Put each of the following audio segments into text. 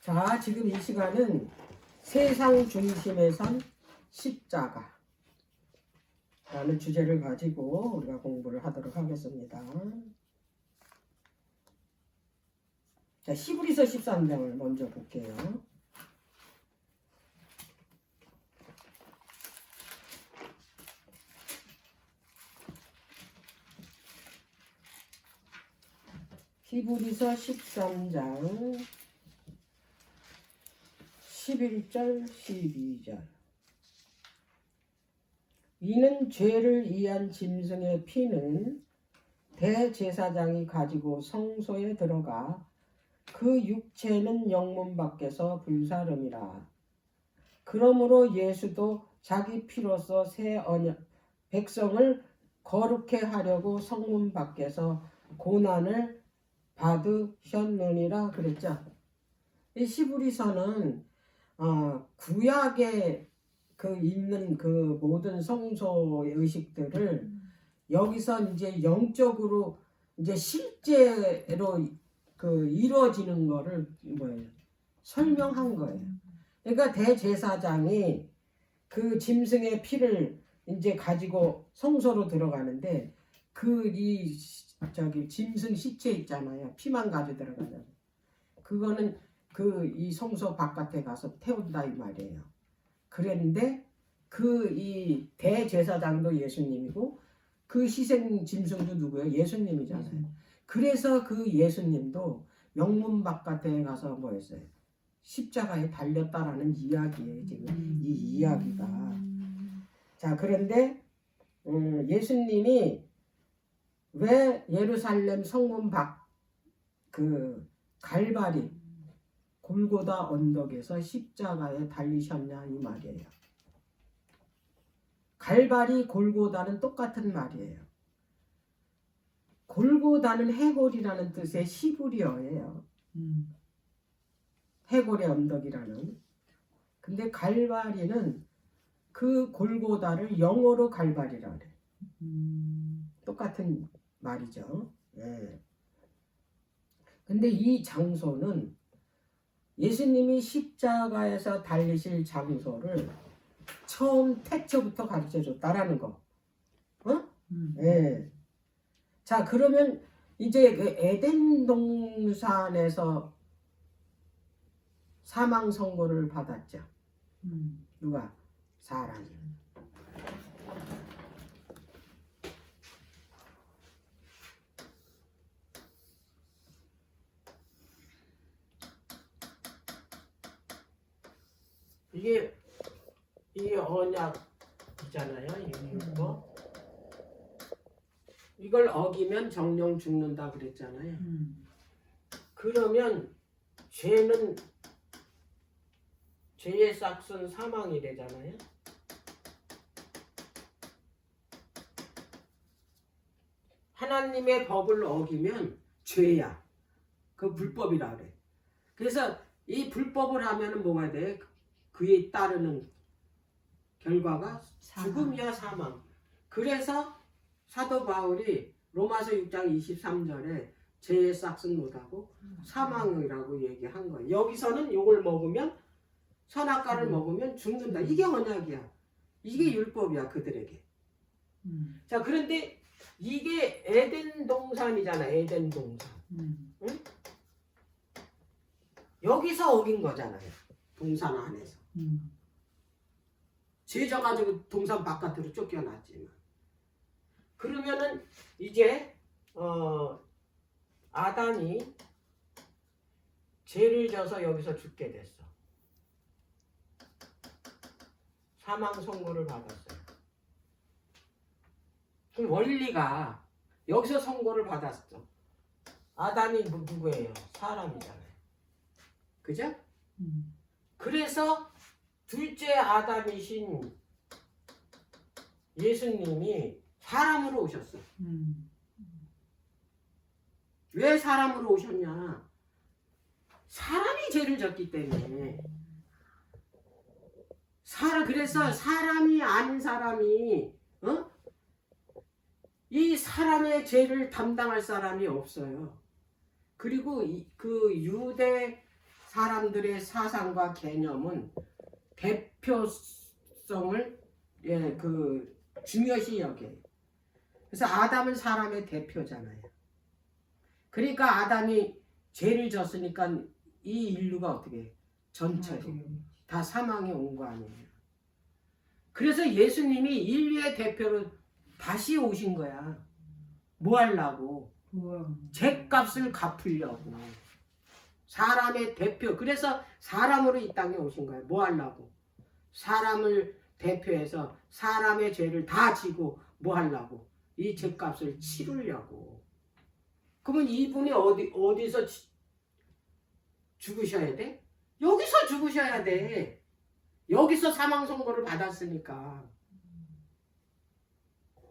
자, 지금 이 시간은 세상 중심에 선 십자가 라는 주제를 가지고 우리가 공부를 하도록 하겠습니다. 자, 히브리서 13장을 먼저 볼게요. 히브리서 13장 11절 12절. 이는 죄를 이한 짐승의 피는 대제사장이 가지고 성소에 들어가 그 육체는 영문 밖에서 불사름이라. 그러므로 예수도 자기 피로서 새 언약 백성을 거룩해 하려고 성문 밖에서 고난을 받으셨느니라 그랬죠. 이 히브리서는 구약에 있는 그 모든 성소 의식들을 여기서 이제 영적으로 이제 실제로 이루어지는 거를 설명한 거예요. 그러니까 대제사장이 그 짐승의 피를 이제 가지고 성소로 들어가는데 짐승 시체 있잖아요. 피만 가지고 들어가잖아요. 그거는 이 성소 바깥에 가서 태운다 이 말이에요. 그런데 이 대제사장도 예수님이고 그 희생 짐승도 누구예요? 예수님이잖아요. 그래서 그 예수님도 영문 바깥에 가서 뭐 했어요? 십자가에 달렸다라는 이야기예요. 지금 이 이야기가. 자, 그런데 예수님이 왜 예루살렘 성문 밖 갈바리 골고다 언덕에서 십자가에 달리셨냐 이 말이에요. 갈바리 골고다는 똑같은 말이에요. 골고다는 해골이라는 뜻의 히브리어예요. 해골의 언덕이라는. 근데 갈바리는 그 골고다를 영어로 갈바리라 그래. 똑같은 말이죠. 예. 근데 이 장소는 예수님이 십자가에서 달리실 장소를 처음 태초부터 가르쳐 줬다라는 거. 예. 자, 그러면 이제 그 에덴 동산에서 사망 선고를 받았죠. 누가? 사람이. 이게 언약이잖아요. 이거. 이걸 어기면 정령 죽는다 그랬잖아요. 그러면 죄의 싹은 사망이래잖아요. 하나님의 법을 어기면 죄야. 그 불법이라 그래. 그래서 이 불법을 하면은 뭐가 돼? 그에 따르는 결과가 죽음이야, 사망. 그래서 사도 바울이 로마서 6장 23절에 죄의 싹은 못하고 사망이라고 얘기한 거예요. 여기서는 이걸 먹으면 선악과를 먹으면 죽는다. 이게 언약이야. 이게 율법이야 그들에게. 자, 그런데 이게 에덴 동산이잖아. 에덴 동산. 응? 여기서 어긴 거잖아요. 동산 안에서. 죄 져가지고 동산 바깥으로 쫓겨났지만. 그러면은 이제 아담이 죄를 져서 여기서 죽게 됐어. 사망 선고를 받았어요. 그 원리가 여기서 선고를 받았어. 아담이 누구예요? 사람이잖아요. 그죠? 그래서 둘째 아담이신 예수님이 사람으로 오셨어. 왜 사람으로 오셨냐? 사람이 죄를 졌기 때문에. 그래서 사람이 아닌 사람이 이 사람의 죄를 담당할 사람이 없어요. 그리고 그 유대 사람들의 사상과 개념은 대표성을 중요시 여겨요. 그래서 아담은 사람의 대표잖아요. 그러니까 아담이 죄를 졌으니까 이 인류가 어떻게 전체로 다 사망에 온 거 아니에요. 그래서 예수님이 인류의 대표로 다시 오신 거야. 뭐 하려고? 죄값을 갚으려고. 사람의 대표. 그래서 사람으로 이 땅에 오신 거예요. 뭐 하려고? 사람을 대표해서 사람의 죄를 다 지고 뭐 하려고? 이 죄값을 치르려고. 그러면 이분이 어디서 죽으셔야 돼? 여기서 죽으셔야 돼. 여기서 사망 선고를 받았으니까.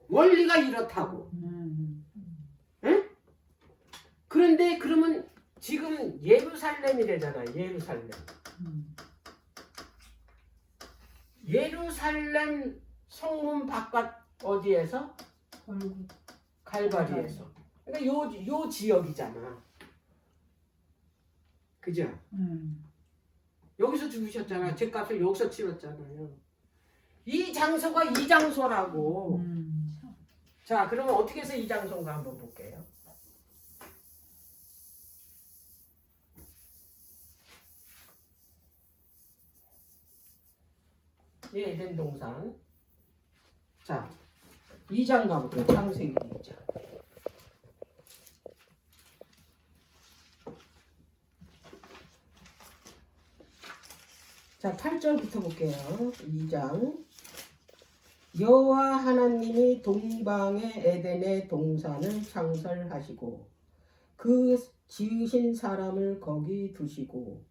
원리가 이렇다고. 응? 그런데 그러면 지금 예루살렘이 되잖아요. 예루살렘. 예루살렘 성문 바깥 어디에서? 갈바리에서. 그러니까 요 지역이잖아. 그죠? 여기서 죽으셨잖아. 죄값을 여기서 치렀잖아요. 이 장소가 이 장소라고. 자, 그러면 어떻게 해서 이 장소인가 한번 볼게요. 에덴 동산. 자, 2장 가볼게요. 창세기 2장. 자, 8절부터 볼게요. 2장. 여호와 하나님이 동방의 에덴의 동산을 창설하시고 그 지으신 사람을 거기 두시고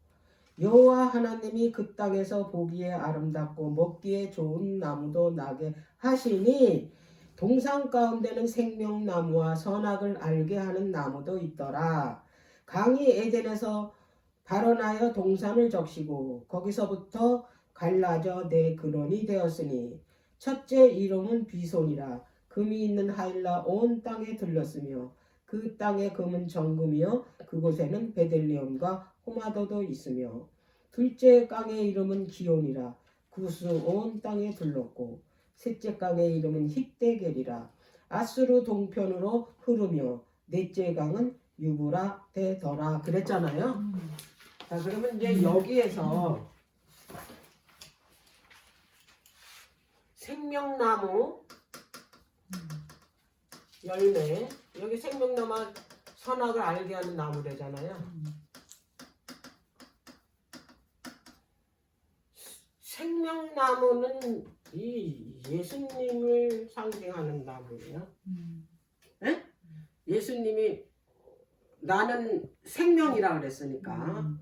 여호와 하나님이 그 땅에서 보기에 아름답고 먹기에 좋은 나무도 나게 하시니 동산 가운데는 생명나무와 선악을 알게 하는 나무도 있더라. 강이 에덴에서 발원하여 동산을 적시고 거기서부터 갈라져 네 근원이 되었으니 첫째 이름은 비손이라. 금이 있는 하일라 온 땅에 들렸으며 그 땅의 금은 정금이요 그곳에는 베들레헴과 호마도도 있으며 둘째 강의 이름은 기온이라. 구스 온 땅에 들렀고 셋째 강의 이름은 힛데겔이라. 아수르 동편으로 흐르며 넷째 강은 유브라 되더라. 그랬잖아요. 자, 그러면 이제 여기에서 생명나무 열매, 여기 생명나무 선악을 알게 하는 나무 되잖아요. 생명나무는 이 예수님을 상징하는 나무예요. 네? 예수님이 나는 생명이라 그랬으니까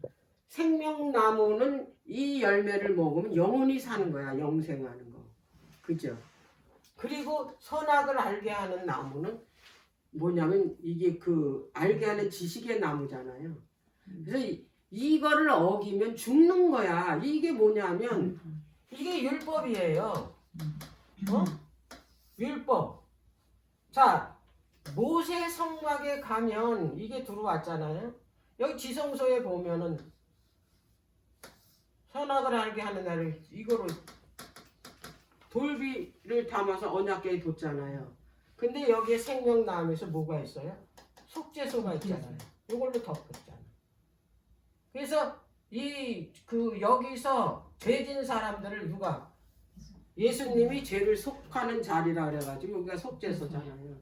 생명나무는 이 열매를 먹으면 영원히 사는 거야. 영생하는 거. 그죠? 그리고 선악을 알게 하는 나무는 뭐냐면 이게 그 알게 하는 지식의 나무잖아요. 그래서 이거를 어기면 죽는 거야. 이게 뭐냐면 이게 율법이에요. 율법. 자, 모세 성막에 가면 이게 들어왔잖아요. 여기 지성소에 보면은 선악을 알게 하는 날을 이거로 돌비를 담아서 언약궤에 뒀잖아요. 근데 여기에 생명나무에서 뭐가 있어요? 속죄소가 있잖아요. 이걸로 덮었잖아. 그래서 여기서 죄진 사람들을 누가? 예수님이 죄를 속하는 자리라 그래가지고 여기가 속죄소잖아요.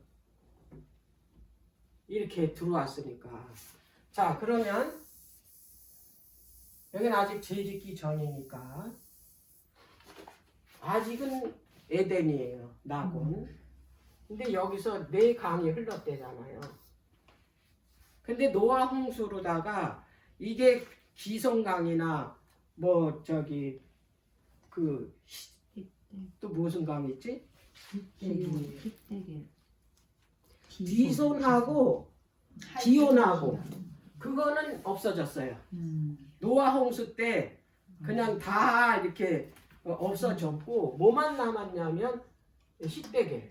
이렇게 들어왔으니까. 자, 그러면 여기는 아직 죄 짓기 전이니까 아직은 에덴이에요. 낙원. 근데 여기서 네 강이 흘렀대잖아요. 근데 노아 홍수로다가 이게 기성강이나 뭐 저기 그 또 무슨 강이 있지? 비손하고 기온하고 그거는 없어졌어요. 노아 홍수 때 그냥 다 이렇게 없어졌고 뭐만 남았냐면 힛데겔.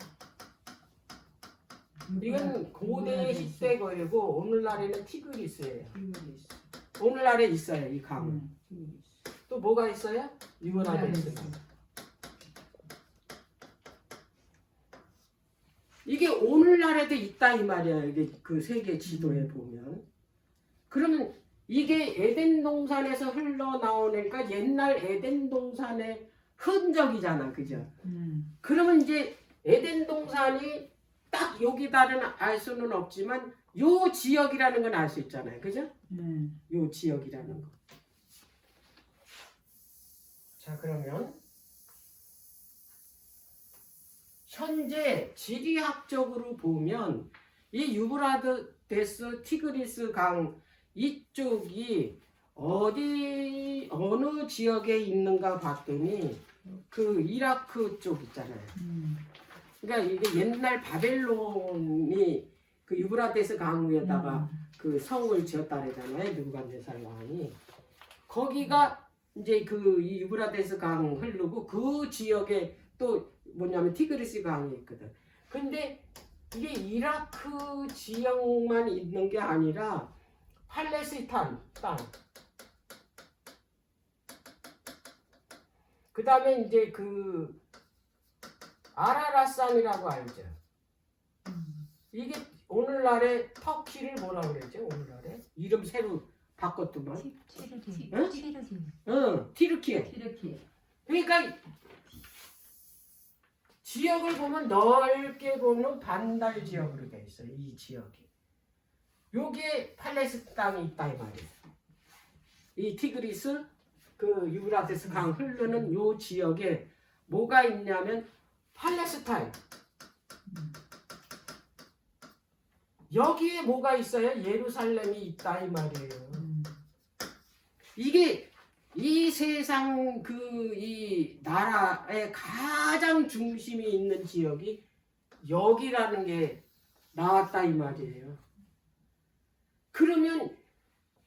이건 고대의 힛데겔이고 오늘날에는 티그리스예요. 오늘날에 있어요 이 강은. 또 뭐가 있어요? 유브라데스 강. 이게 오늘날에도 있다 이 말이야. 이게 그 세계 지도에 보면. 그러면 이게 에덴 동산에서 흘러나오니까 옛날 에덴 동산의 흔적이잖아, 그죠? 그러면 이제 에덴 동산이 딱 여기다는 알 수는 없지만 요 지역이라는 건 알 수 있잖아요, 그죠? 요 지역이라는 거. 자, 그러면 현재 지리학적으로 보면 이 유브라데스 티그리스 강 이쪽이 어느 지역에 있는가 봤더니 그 이라크 쪽 있잖아요. 그러니까 이게 옛날 바벨론이 그 유브라데스 강 위에다가 그 성을 지었다 그러잖아요. 느부갓네살 왕이. 거기가 이제 그 이 유브라데스 강 흐르고 그 지역에 또 뭐냐면 티그리스 강이 있거든. 근데 이게 이라크 지역만 있는 게 아니라 팔레스타인 땅, 그 다음에 이제 그 아라라산이라고 알죠? 이게 오늘날의 터키를 뭐라 그랬죠? 오늘날에 이름 새로 바꿨더만. 티르키예. 그러니까 지역을 보면 넓게 보면 반달 지역으로 돼 있어요. 이 지역이. 요게 팔레스타인 땅이 있다 이 말이에요. 이 티그리스 그 유브라데스 강 흐르는 요 지역에 뭐가 있냐면 팔레스타인. 여기에 뭐가 있어요? 예루살렘이 있다 이 말이에요. 이게 이 세상 그 이 나라의 가장 중심이 있는 지역이 여기라는 게 나왔다 이 말이에요. 그러면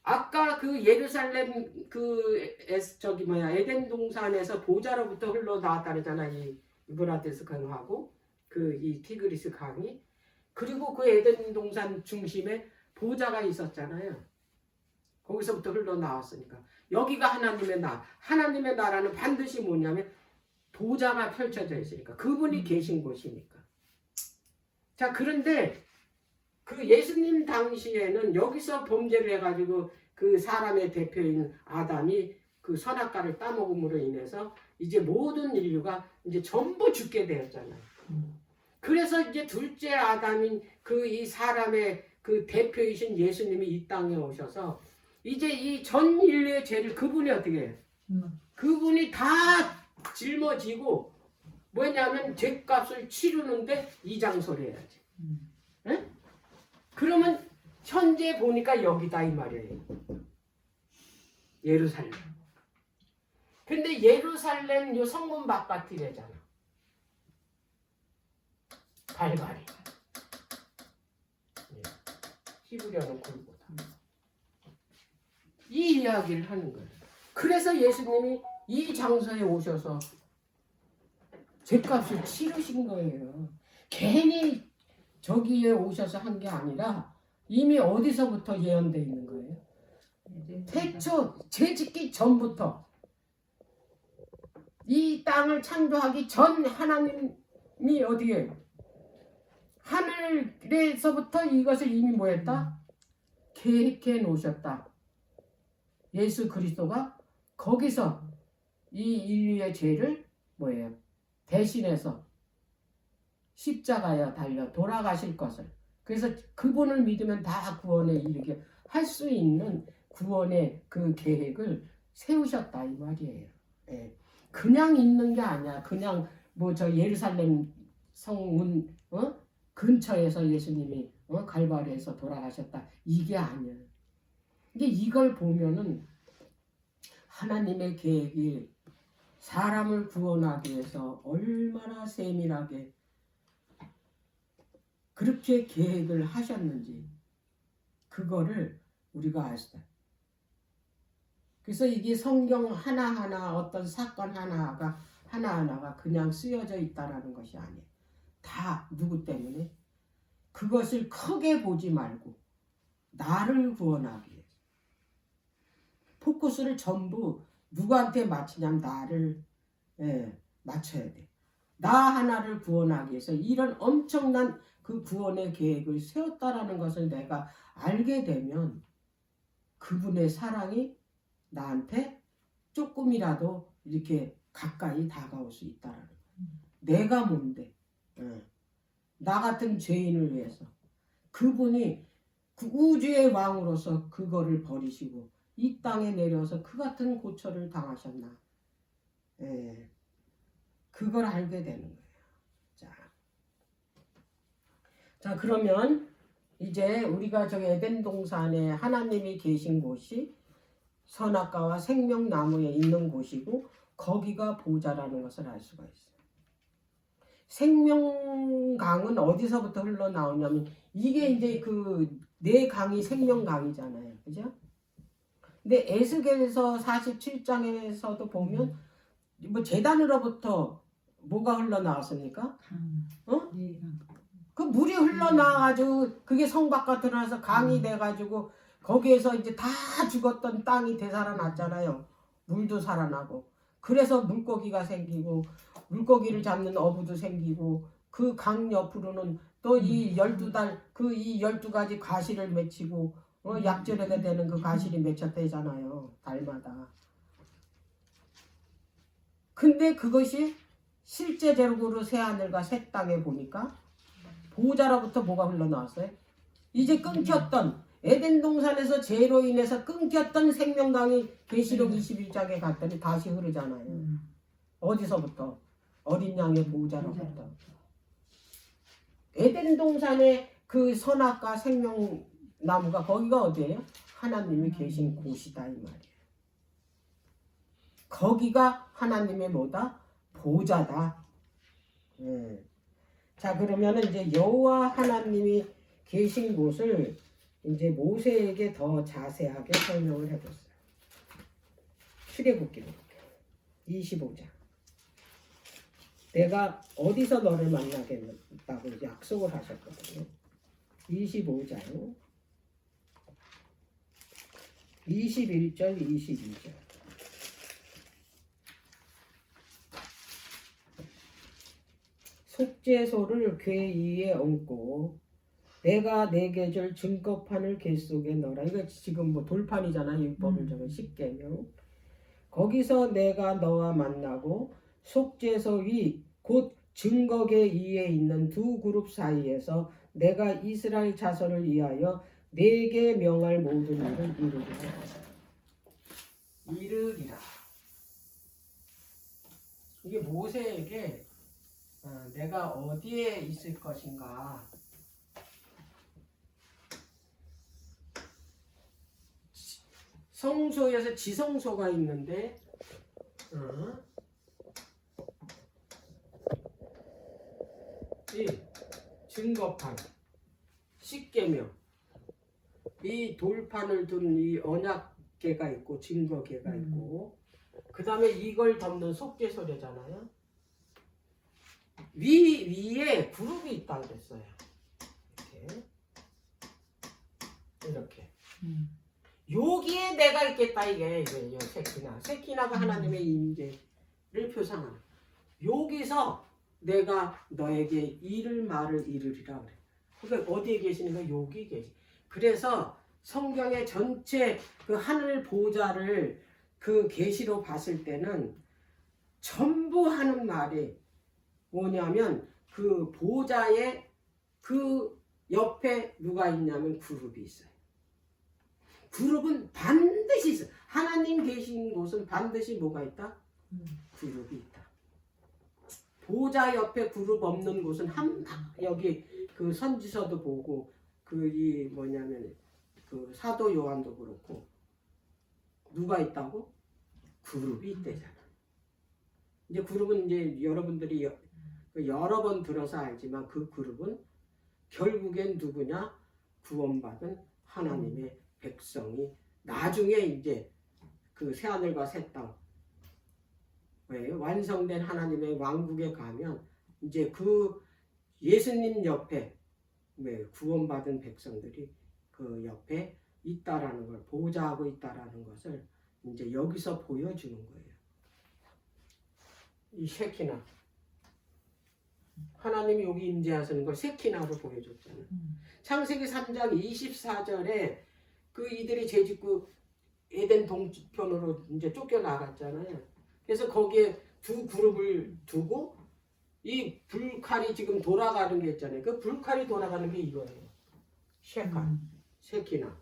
아까 그 예루살렘 그 저기 뭐야 에덴 동산에서 보좌로부터 흘러나왔다 그러잖아. 이 유브라데스 강하고 그 이 티그리스 강이. 그리고 그 에덴 동산 중심에 보좌가 있었잖아요. 거기서부터 흘러나왔으니까. 여기가 하나님의 나라. 하나님의 나라는 반드시 뭐냐면 보좌가 펼쳐져 있으니까. 그분이 계신 곳이니까. 자, 그런데 그 예수님 당시에는 여기서 범죄를 해가지고 그 사람의 대표인 아담이 그 선악과를 따먹음으로 인해서 이제 모든 인류가 이제 전부 죽게 되었잖아요. 그래서 이제 둘째 아담인 그 이 사람의 그 대표이신 예수님이 이 땅에 오셔서 이제 이 전 인류의 죄를 그분이 어떻게 해요? 그분이 다 짊어지고 뭐냐면 죄값을 치르는데 이장소를 해야지. 응? 그러면 현재 보니까 여기다 이 말이에요. 예루살렘. 근데 예루살렘 요 성문 바깥이래잖아. 발발이. 히브리어는 골고다. 이 이야기를 하는 거예요. 그래서 예수님이 이 장소에 오셔서 죄값을 치르신 거예요. 괜히 저기에 오셔서 한 게 아니라 이미 어디서부터 예언되어 있는 거예요. 태초 죄 짓기 전부터 이 땅을 창조하기 전 하나님이 어디에 하늘에서부터 이것을 이미 뭐했다? 계획해 놓으셨다. 예수 그리스도가 거기서 이 인류의 죄를 뭐예요? 대신해서 십자가에 달려 돌아가실 것을. 그래서 그분을 믿으면 다 구원에 이르게 할 수 있는 구원의 그 계획을 세우셨다 이 말이에요. 예. 그냥 있는 게 아니야. 그냥 뭐 저 예루살렘 성문 근처에서 예수님이 갈바리에서 돌아가셨다. 이게 아니야. 이게 이걸 보면은 하나님의 계획이 사람을 구원하기 위해서 얼마나 세밀하게 그렇게 계획을 하셨는지 그거를 우리가 알 수 있다. 그래서 이게 성경 하나하나 어떤 사건 하나하나가 그냥 쓰여져 있다라는 것이 아니에요. 다 누구 때문에? 그것을 크게 보지 말고 나를 구원하기 위해서. 포커스를 전부 누구한테 맞추냐면 나를 맞춰야 돼. 나 하나를 구원하기 위해서 이런 엄청난 그 구원의 계획을 세웠다라는 것을 내가 알게 되면 그분의 사랑이 나한테 조금이라도 이렇게 가까이 다가올 수 있다라는 거야. 내가 뭔데? 나 같은 죄인을 위해서 그분이 그 우주의 왕으로서 그거를 버리시고 이 땅에 내려서 그 같은 고초를 당하셨나. 그걸 알게 되는 거예요. 자 그러면 이제 우리가 저기 에덴 동산에 하나님이 계신 곳이 선악과와 생명나무에 있는 곳이고 거기가 보좌라는 것을 알 수가 있어요. 생명강은 어디서부터 흘러나오냐면 이게 이제 그 네 강이 생명강이잖아요. 그죠? 근데 에스겔서 47장에서도 보면 뭐 제단으로부터 뭐가 흘러나왔습니까? 그 물이 흘러나와가지고 그게 성 밖으로 들어와서 강이 돼가지고 거기에서 이제 다 죽었던 땅이 되살아났잖아요. 물도 살아나고. 그래서 물고기가 생기고 물고기를 잡는 어부도 생기고 그 강 옆으로는 또 이 12달 그 이 12가지 과실을 맺히고 약절하게 되는 그 과실이 맺혔대잖아요. 달마다. 근데 그것이 실제적으로 새하늘과 새 땅에 보니까 보호자로부터 뭐가 흘러나왔어요? 이제 끊겼던 에덴 동산에서 죄로 인해서 끊겼던 생명강이 계시록 21장에 갔더니 다시 흐르잖아요. 어디서부터? 어린 양의 보호자로부터. 에덴 동산의 그 선악과 생명나무가 거기가 어디예요? 하나님이 계신 곳이다 이 말이에요. 거기가 하나님의 뭐다? 보호자다. 자 그러면은 이제 여호와 하나님이 계신 곳을 이제 모세에게 더 자세하게 설명을 해줬어요. 출애굽기로 25장. 내가 어디서 너를 만나겠다고 약속을 하셨거든요. 25장 21절 22절. 속죄소를 궤 위에 얹고 내가 내게 줄 증거판을 궤 속에 넣어라. 이거 지금 뭐 돌판이잖아. 율법을 적은 10계명. 거기서 내가 너와 만나고 속죄소 위 곧 증거궤 위에 있는 두 그룹 사이에서 내가 이스라엘 자손을 위하여 내게 명할 모든 일을 이르리라. 이게 모세에게 내가 어디에 있을 것인가 성소에서 지성소가 있는데 이 증거판 10계명 이 돌판을 둔 이 언약궤가 있고 증거궤가 있고 그 다음에 이걸 덮는 속죄소래잖아요. 위에 그룹이 있다고 그랬어요. 이렇게. 여기에 내가 있겠다 이게 세키나가 하나님의 임재를 표상하는. 여기서 내가 너에게 이를 말을 이르리라 그래. 그러니까 어디에 계시는가? 여기 계시. 그래서 성경의 전체 그 하늘 보좌를 그 계시로 봤을 때는 전부 하는 말이 뭐냐면 그 보좌의 그 옆에 누가 있냐면 그룹이 있어요. 그룹은 반드시 있어요. 하나님 계신 곳은 반드시 뭐가 있다? 그룹이 있다. 보좌 옆에 그룹 없는 곳은 여기 그 선지서도 보고 그 이 뭐냐면 그 사도 요한도 그렇고 누가 있다고? 그룹이 있대잖아. 이제 그룹은 이제 여러분들이 여러 번 들어서 알지만 그 그룹은 결국엔 누구냐? 구원받은 하나님의 백성이 나중에 이제 그 새하늘과 새 땅 완성된 하나님의 왕국에 가면 이제 그 예수님 옆에 구원받은 백성들이 그 옆에 있다라는 걸 보좌하고 있다라는 것을 이제 여기서 보여주는 거예요. 이 쉐키나. 하나님이 여기 임재하시는 걸 쉐키나로 보여줬잖아요. 창세기 3장 24절에 그 이들이 죄짓고 에덴 동편으로 이제 쫓겨나갔잖아요. 그래서 거기에 두 그룹을 두고 이 불칼이 지금 돌아가는 게 있잖아요. 그 불칼이 돌아가는 게 이거예요. 쉐키나.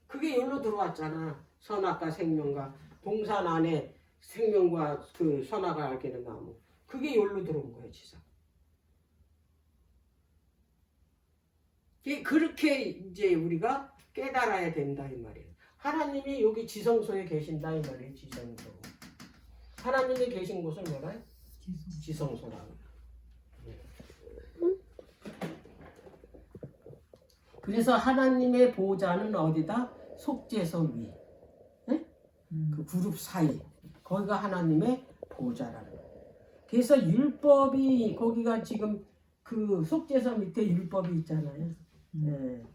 그게 여기로 들어왔잖아. 선악과 생명과 동산 안에 생명과 그 선악을 알게 된 나무. 그게 여기로 들어온 거예요, 지상. 그렇게 이제 우리가 깨달아야 된다 이 말이에요. 하나님이 여기 지성소에 계신다 이 말이에요. 지성소. 하나님이 계신 곳을 뭐라 해요? 지성소라고. 그래서 하나님의 보좌는 어디다? 속죄소 위. 네? 그 그룹 사이. 거기가 하나님의 보좌라는 거예요. 그래서 율법이 거기가 지금 그 속죄소 밑에 율법이 있잖아요. 네.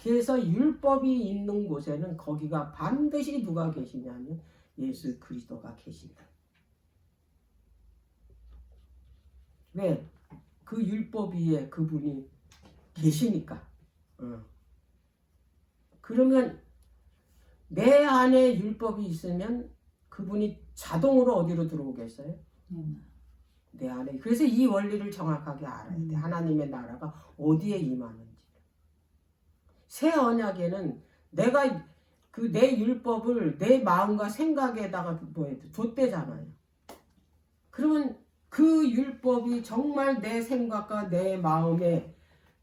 그래서 율법이 있는 곳에는 거기가 반드시 누가 계시냐면 예수 그리스도가 계신다. 왜? 그 율법 위에 그분이 계시니까. 그러면 내 안에 율법이 있으면 그분이 자동으로 어디로 들어오겠어요? 내 안에. 그래서 이 원리를 정확하게 알아야 돼. 하나님의 나라가 어디에 임하는지. 새 언약에는 내가 그 내 율법을 내 마음과 생각에다가 줬대잖아요. 그러면 그 율법이 정말 내 생각과 내 마음에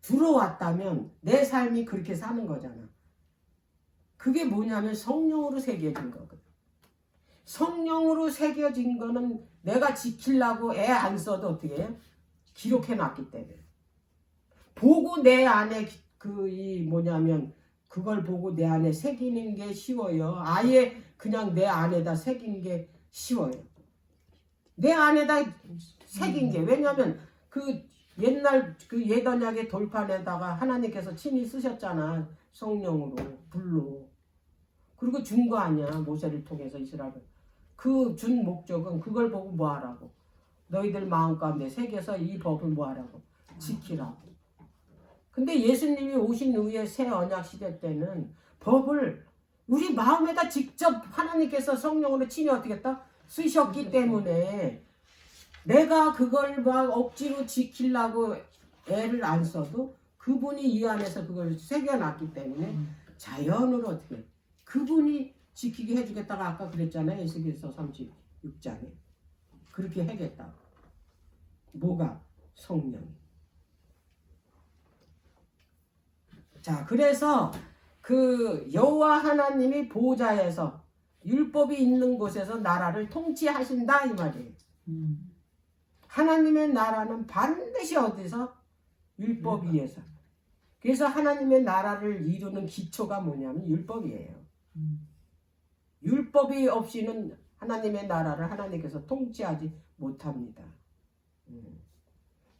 들어왔다면 내 삶이 그렇게 사는 거잖아. 그게 뭐냐면 성령으로 새겨진 거거든. 성령으로 새겨진 거는 내가 지키려고 애 안 써도 어떻게 해요? 기록해 놨기 때문에. 보고 내 안에 그걸 보고 내 안에 새기는 게 쉬워요. 아예 그냥 내 안에다 새긴 게 쉬워요. 내 안에다 새긴 게. 왜냐하면 그 옛날 그 옛 언약의 돌판에다가 하나님께서 친히 쓰셨잖아. 성령으로, 불로. 그리고 준 거 아니야. 모세를 통해서 이스라엘. 그 준 목적은 그걸 보고 뭐 하라고. 너희들 마음 가운데 새겨서 이 법을 뭐 하라고. 지키라고. 근데 예수님이 오신 후에 새 언약 시대 때는 법을 우리 마음에다 직접 하나님께서 성령으로 친히 어떻게 했다? 쓰셨기 때문에 내가 그걸 막 억지로 지키려고 애를 안 써도 그분이 이 안에서 그걸 새겨놨기 때문에 자연으로 어떻게 그분이 지키게 해주겠다가 아까 그랬잖아요. 에스겔서 36장에 그렇게 해겠다. 뭐가? 성령이. 자, 그래서 그 여호와 하나님이 보좌에서 율법이 있는 곳에서 나라를 통치하신다 이 말이에요. 하나님의 나라는 반드시 어디서? 율법 위에서. 그래서 하나님의 나라를 이루는 기초가 뭐냐면 율법이에요. 율법이 없이는 하나님의 나라를 하나님께서 통치하지 못합니다.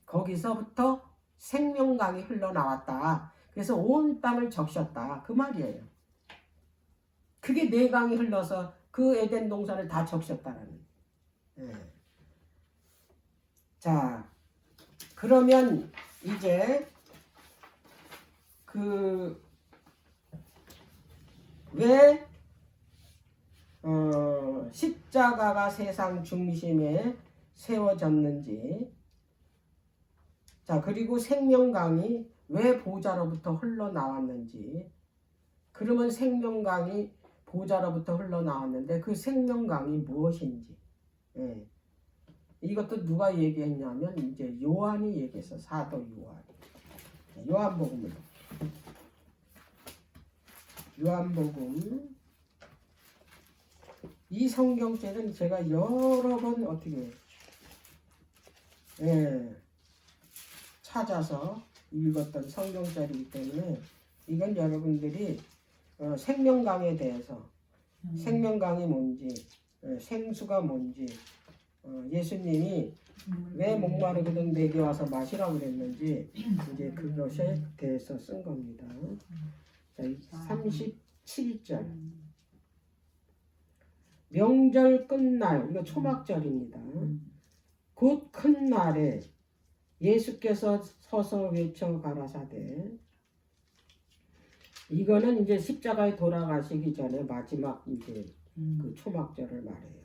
거기서부터 생명강이 흘러나왔다. 그래서 온 땅을 적셨다. 그 말이에요. 그게 네 강이 흘러서 그 에덴 동산을 다 적셨다라는. 자, 그러면 이제 왜 십자가가 세상 중심에 세워졌는지. 자, 그리고 생명강이 왜 보좌로부터 흘러나왔는지. 그러면 생명강이 보좌로부터 흘러나왔는데 그 생명강이 무엇인지. 이것도 누가 얘기했냐면 이제 요한이 얘기했어. 사도 요한. 요한복음으로. 요한복음. 이 성경책은 제가 여러 번 어떻게 찾아서 읽었던 성경책이기 때문에 이건 여러분들이 생명강에 대해서 생명강이 뭔지 생수가 뭔지 예수님이 왜 목마르거든 내게 와서 마시라고 그랬는지 이제 그것에 대해서 쓴 겁니다. 자, 37절. 명절 끝날, 이거 초막절입니다. 곧 큰 날에 예수께서 서서 외쳐 가라사대. 이거는 이제 십자가에 돌아가시기 전에 마지막 이제 그 초막절을 말해요.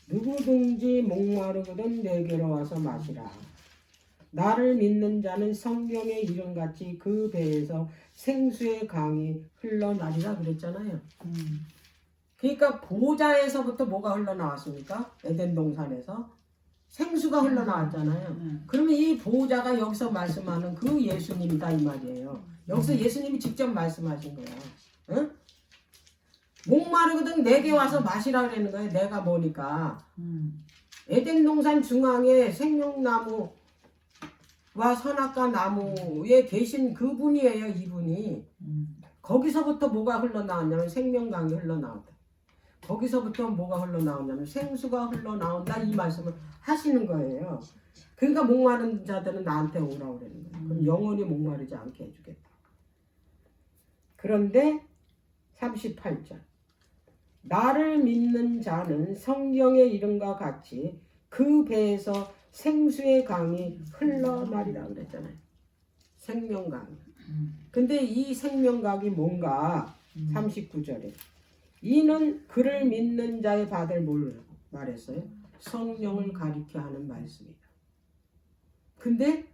누구든지 목마르거든 내게로 와서 마시라. 나를 믿는 자는 성경의 이름같이 그 배에서 생수의 강이 흘러나리라 그랬잖아요. 그러니까 보좌에서부터 뭐가 흘러나왔습니까? 에덴 동산에서 생수가 흘러나왔잖아요. 그러면 이 보좌가 여기서 말씀하는 그 예수님이다 이 말이에요. 여기서 예수님이 직접 말씀하신 거야. 응? 목마르거든 내게 와서 마시라 그러는 거예요. 내가 뭐니까. 에덴 동산 중앙에 생명나무와 선악과 나무에 계신 그분이에요. 이분이. 거기서부터 뭐가 흘러나왔냐면 생명강이 흘러나온다. 거기서부터 뭐가 흘러나오냐면 생수가 흘러나온다 이 말씀을 하시는 거예요. 그러니까 목마른 자들은 나한테 오라고 그러는 거예요. 그럼 영원히 목마르지 않게 해주겠다. 그런데 38절 나를 믿는 자는 성경의 이름과 같이 그 배에서 생수의 강이 흘러나리라 그랬잖아요. 생명강. 근데 이 생명강이 뭔가 39절에 이는 그를 믿는 자의 받을 뭘 말했어요? 성령을 가리켜 하는 말씀이다. 근데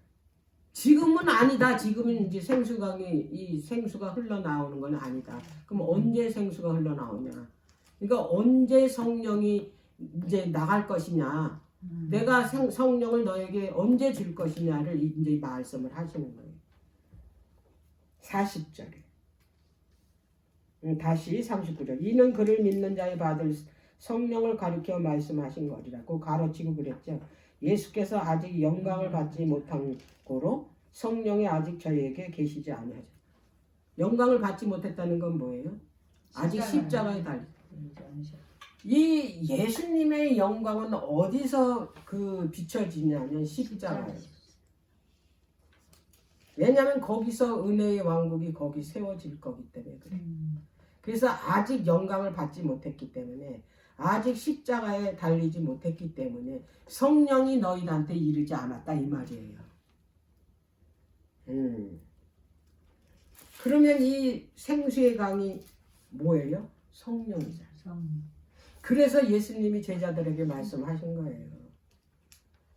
지금은 아니다. 지금은 이제 생수강이 이 생수가 흘러나오는 건 아니다. 그럼 언제 생수가 흘러나오냐? 그러니까 언제 성령이 이제 나갈 것이냐? 내가 성령을 너에게 언제 줄 것이냐를 이제 말씀을 하시는 거예요. 40절에 다시 39절 이는 그를 믿는 자의 받을 성령을 가리켜 말씀하신 거리라고 가로치고 그랬죠. 예수께서 아직 영광을 받지 못한 고로 성령이 아직 저희에게 계시지 아니하죠. 영광을 받지 못했다는 건 뭐예요? 아직 십자가에 달리. 이 예수님의 영광은 어디서 그 비춰지냐면 십자가예요. 왜냐하면 거기서 은혜의 왕국이 거기 세워질 거기 때문에 그래. 그래서 아직 영광을 받지 못했기 때문에 아직 십자가에 달리지 못했기 때문에 성령이 너희한테 이르지 않았다 이 말이에요. 그러면 이 생수의 강이 뭐예요? 성령이잖아요. 그래서 예수님이 제자들에게 말씀하신 거예요.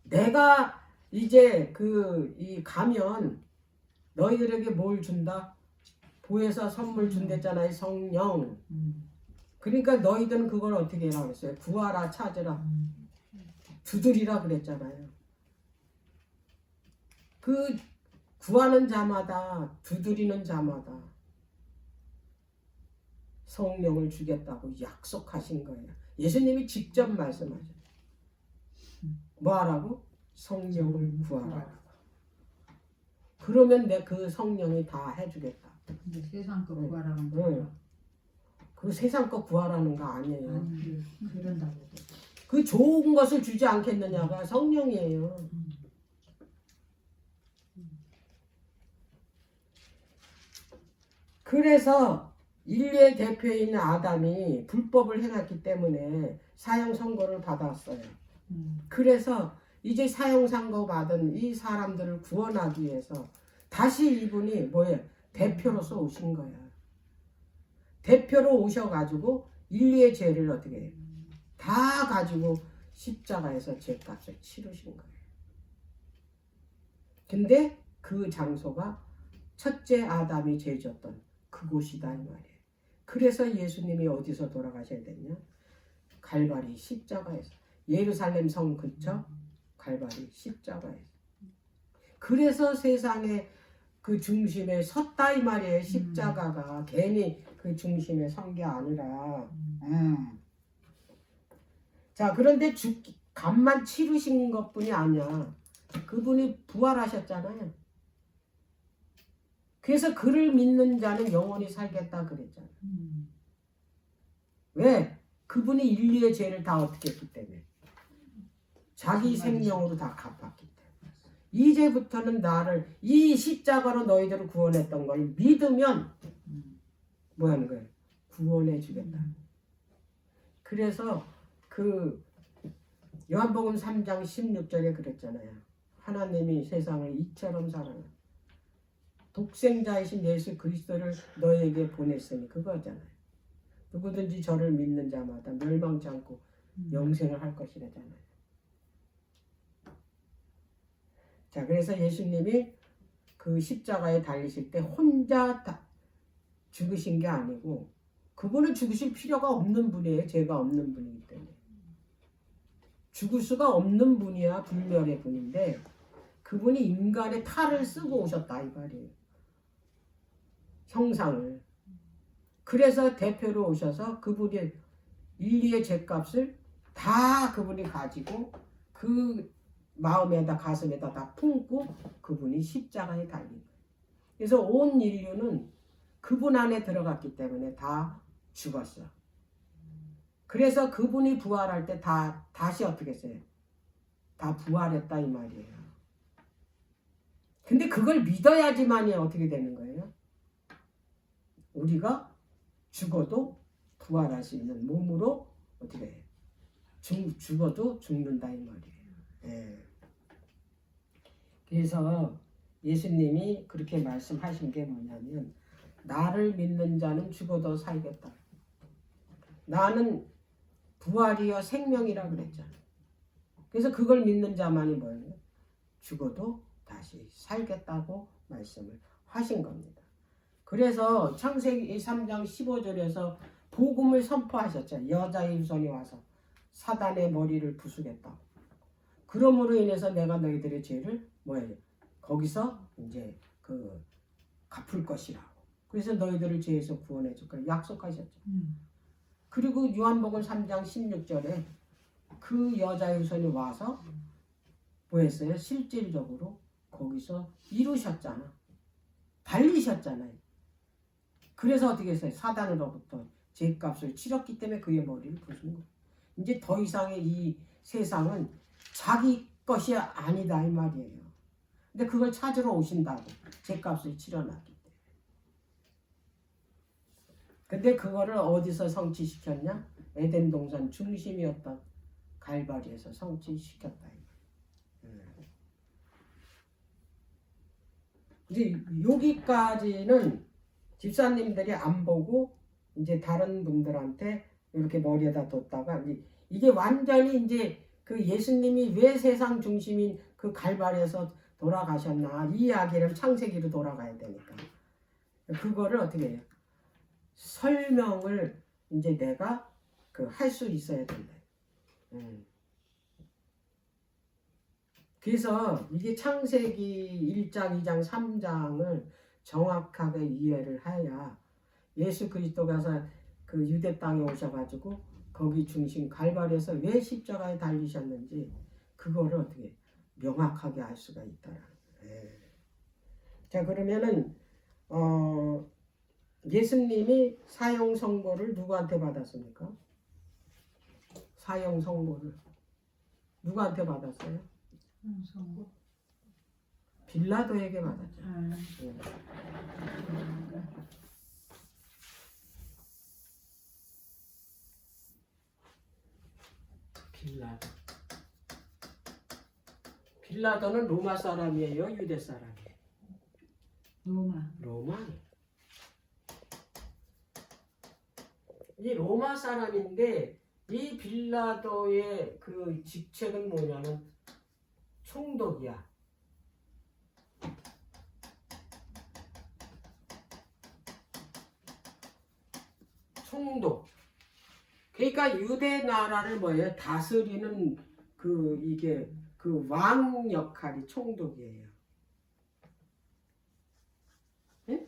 내가 이제 가면 너희들에게 뭘 준다? 보혜사 선물 준댔잖아요. 성령. 그러니까 너희들은 그걸 어떻게 해라 그랬어요? 구하라 찾으라 두드리라 그랬잖아요. 그 구하는 자마다 두드리는 자마다 성령을 주겠다고 약속하신 거예요. 예수님이 직접 말씀하셨어요. 뭐 하라고? 성령을 구하라. 그러면 내 그 성령이 다 해주겠다. 근데 세상 거 구하라는 거. 그 세상 거 구하라는 거 아니에요. 아니, 그런다고. 그 좋은 것을 주지 않겠느냐가 성령이에요. 그래서 인류의 대표인 아담이 불법을 행했기 때문에 사형 선고를 받았어요. 그래서 이제 사형 선고 받은 이 사람들을 구원하기 위해서 다시 이분이 뭐예요? 대표로서 오신 거야. 대표로 오셔가지고 인류의 죄를 어떻게 해요? 다 가지고 십자가에서 죄값을 치르신 거예요. 근데 그 장소가 첫째 아담이 죄 졌던 그곳이다 이 말이에요. 그래서 예수님이 어디서 돌아가셔야 됐냐? 갈바리 십자가에서. 예루살렘 성 근처 갈바리 십자가에서. 그래서 세상의 그 중심에 섰다 이 말이에요. 십자가가 괜히 그 중심에 선 게 아니라. 자, 그런데 값만 치르신 것뿐이 아니야. 그분이 부활하셨잖아요. 그래서 그를 믿는 자는 영원히 살겠다 그랬잖아요. 왜? 그분이 인류의 죄를 다 어떻게 했기 때문에. 자기 생명으로 다 갚았기 때문에. 이제부터는 나를 이 십자가로 너희들을 구원했던 걸 믿으면 뭐 하는 거예요? 구원해 주겠다. 그래서 그 요한복음 3장 16절에 그랬잖아요. 하나님이 세상을 이처럼 사랑한 독생자이신 예수 그리스도를 너에게 보냈으니 그거잖아요. 누구든지 저를 믿는 자마다 멸망치 않고 영생을 할 것이라잖아요. 자, 그래서 예수님이 그 십자가에 달리실 때 혼자 죽으신 게 아니고 그분은 죽으실 필요가 없는 분이에요. 죄가 없는 분이기 때문에. 죽을 수가 없는 분이야 불멸의 분인데 그분이 인간의 탈을 쓰고 오셨다 이 말이에요. 형상을. 그래서 대표로 오셔서 그분이 인류의 죄값을 다 그분이 가지고 그 마음에다 가슴에다 다 품고 그분이 십자가에 달린 거예요. 그래서 온 인류는 그분 안에 들어갔기 때문에 다 죽었어. 그래서 그분이 부활할 때 다시 어떻게 했어요? 다 부활했다 이 말이에요. 근데 그걸 믿어야지만이 어떻게 되는 거예요? 우리가 죽어도 부활할 수 있는 몸으로 어떻게 해요? 죽어도 죽는다 이 말이에요. 예. 그래서 예수님이 그렇게 말씀하신 게 뭐냐면 나를 믿는 자는 죽어도 살겠다. 나는 부활이여 생명이라 그랬잖아. 그래서 그걸 믿는 자만이 뭐예요? 죽어도 다시 살겠다고 말씀을 하신 겁니다. 그래서 창세기 3장 15절에서 복음을 선포하셨죠. 여자의 후손이 와서 사단의 머리를 부수겠다고. 그러므로 인해서 내가 너희들의 죄를 뭐예요? 거기서 이제 그 갚을 것이라고. 그래서 너희들을 죄에서 구원해 줄 거라 약속하셨죠. 그리고 요한복음 3장 16절에 그 여자의 후손이 와서 뭐 했어요? 실질적으로 거기서 이루셨잖아. 달리셨잖아요. 그래서 어떻게 했어요? 사단으로부터 죄값을 치렀기 때문에 그의 머리를 부순 거예요. 이제 더 이상의 이 세상은 자기 것이 아니다 이 말이에요. 근데 그걸 찾으러 오신다고. 죄값을 치러놨기 때문에. 근데 그거를 어디서 성취시켰냐? 에덴 동산 중심이었던 갈바리에서 성취시켰다. 이제 여기까지는 집사님들이 안 보고 이제 다른 분들한테 이렇게 머리에다 뒀다가 이게 완전히 이제 그 예수님이 왜 세상 중심인 그 갈바리에서 돌아가셨나 이 이야기를 창세기로 돌아가야 되니까 그거를 어떻게 해요? 설명을 이제 내가 그 할 수 있어야 된다. 그래서 이게 창세기 1장, 2장, 3장을 정확하게 이해를 해야 예수 그리스도가 그 유대 땅에 오셔가지고 거기 중심 갈바리에서 왜 십자가에 달리셨는지 그거를 어떻게 명확하게 알 수가 있다라는 거예요. 자, 그러면은 예수님이 사형 선고를 누구한테 받았습니까? 사형 선고를 누구한테 받았어요? 선고. 빌라도에게 받았죠. 빌라도는 로마 사람이에요, 유대 사람이에요? 로마. 이 로마 사람인데 이 빌라도의 그 직책은 뭐냐면 총독이야. 총독. 그러니까 유대 나라를 뭐예요? 다스리는 이게 그 왕 역할이 총독이에요. 응?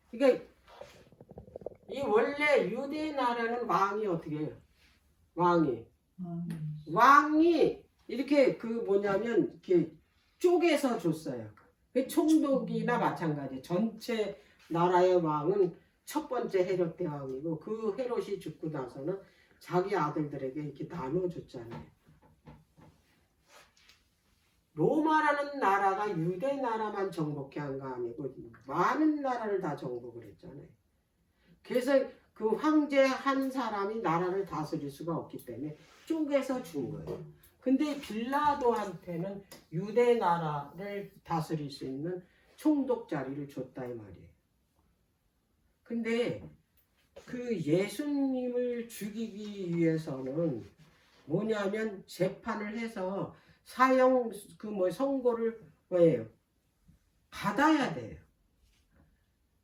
그러니까 이 원래 유대 나라는 왕이 어떻게 해요? 왕이 이렇게 그 뭐냐면 이렇게 쪼개서 줬어요. 그 총독이나 마찬가지. 전체 나라의 왕은 첫 번째 헤롯 대왕이고 그 헤롯이 죽고 나서는 자기 아들들에게 이렇게 나눠줬잖아요. 로마라는 나라가 유대 나라만 정복해 한 거 아니고 많은 나라를 다 정복을 했잖아요. 그래서 그 황제 한 사람이 나라를 다스릴 수가 없기 때문에 쪼개서 준 거예요. 근데 빌라도한테는 유대 나라를 다스릴 수 있는 총독 자리를 줬다 이 말이에요. 근데 그 예수님을 죽이기 위해서는 뭐냐면 재판을 해서 사형 선고를 왜요? 받아야 돼요.